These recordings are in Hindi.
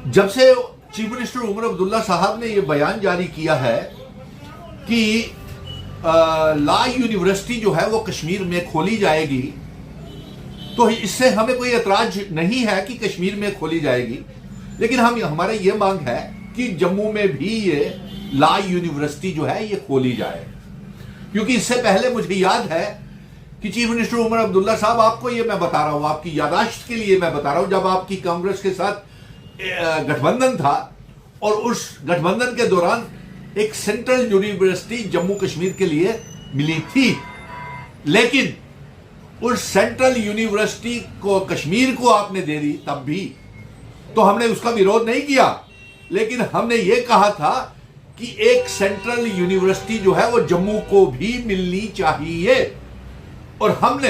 जब से चीफ मिनिस्टर उमर अब्दुल्ला साहब ने यह बयान जारी किया है कि लॉ यूनिवर्सिटी जो है वो कश्मीर में खोली जाएगी, तो इससे हमें कोई एतराज नहीं है कि कश्मीर में खोली जाएगी, लेकिन हमारा ये मांग है कि जम्मू में भी ये लॉ यूनिवर्सिटी जो है ये खोली जाए। क्योंकि इससे पहले मुझे याद है कि चीफ मिनिस्टर उमर अब्दुल्ला साहब, आपको ये मैं बता रहा हूं, आपकी यादाश्त के लिए मैं बता रहा हूं, जब आपकी कांग्रेस के साथ गठबंधन था और उस गठबंधन के दौरान एक सेंट्रल यूनिवर्सिटी जम्मू कश्मीर के लिए मिली थी, लेकिन उस सेंट्रल यूनिवर्सिटी को कश्मीर को आपने दे दी। तब भी तो हमने उसका विरोध नहीं किया, लेकिन हमने ये कहा था कि एक सेंट्रल यूनिवर्सिटी जो है वो जम्मू को भी मिलनी चाहिए, और हमने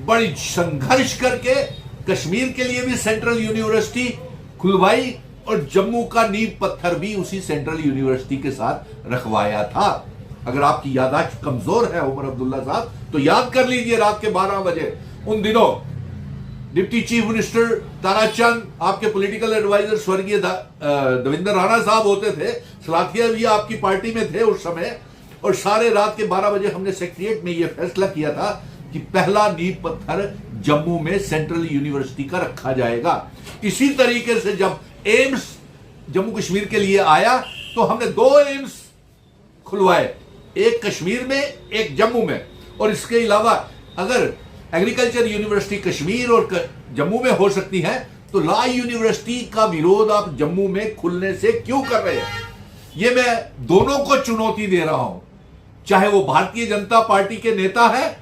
बड़ी संघर्ष करके कश्मीर के लिए भी सेंट्रल यूनिवर्सिटी खुलवाई और जम्मू का नींव पत्थर भी उसी सेंट्रल यूनिवर्सिटी के साथ रखवाया था। अगर आपकी यादाश्त कमजोर है उमर अब्दुल्ला साहब, तो याद कर लीजिए, रात के 12 बजे उन दिनों डिप्टी चीफ मिनिस्टर ताराचंद, आपके पॉलिटिकल एडवाइजर स्वर्गीय देवेंद्र राणा साहब होते थे, सलाथिया भी आपकी पार्टी में थे उस समय, और सारे रात के 12 बजे हमने सेक्रेटरिएट में यह फैसला किया था कि पहला नींव पत्थर जम्मू में सेंट्रल यूनिवर्सिटी का रखा जाएगा। इसी तरीके से जब एम्स जम्मू कश्मीर के लिए आया तो हमने 2 एम्स खुलवाए, एक कश्मीर में एक जम्मू में। और इसके अलावा अगर एग्रीकल्चर यूनिवर्सिटी कश्मीर और जम्मू में हो सकती है, तो लॉ यूनिवर्सिटी का विरोध आप जम्मू में खुलने से क्यों कर रहे हैं? ये मैं दोनों को चुनौती दे रहा हूं, चाहे वो भारतीय जनता पार्टी के नेता है,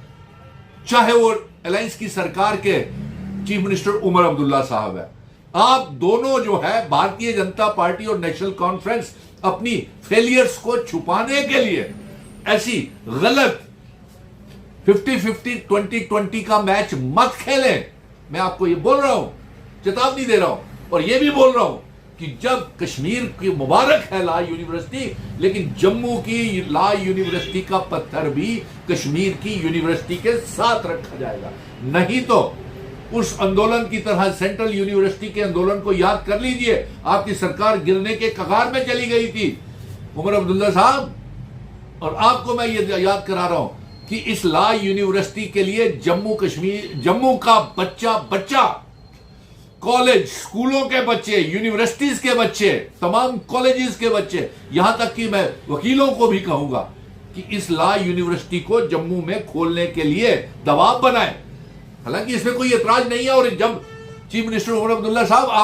चाहे वो अलायंस की सरकार के चीफ मिनिस्टर उमर अब्दुल्ला साहब है। आप दोनों जो है, भारतीय जनता पार्टी और नेशनल कॉन्फ्रेंस, अपनी फेलियर्स को छुपाने के लिए ऐसी गलत 50-50 20-20 का मैच मत खेलें। मैं आपको ये बोल रहा हूं, चेतावनी दे रहा हूं, और ये भी बोल रहा हूं कि जब कश्मीर की मुबारक है लॉ यूनिवर्सिटी, लेकिन जम्मू की लॉ यूनिवर्सिटी का पत्थर भी कश्मीर की यूनिवर्सिटी के साथ रखा जाएगा। नहीं तो उस आंदोलन की तरह सेंट्रल यूनिवर्सिटी के आंदोलन को याद कर लीजिए, आपकी सरकार गिरने के कगार में चली गई थी उमर अब्दुल्ला साहब। और आपको मैं ये याद करा रहा हूं कि इस लॉ यूनिवर्सिटी के लिए जम्मू का बच्चा कॉलेज, स्कूलों के बच्चे, यूनिवर्सिटीज के बच्चे, तमाम कॉलेजेस के बच्चे, यहां तक कि मैं वकीलों को भी कहूंगा कि इस लॉ यूनिवर्सिटी को जम्मू में खोलने के लिए दबाव बनाए। हालांकि इसमें कोई एतराज नहीं है। और जब चीफ मिनिस्टर उमर अब्दुल्ला साहब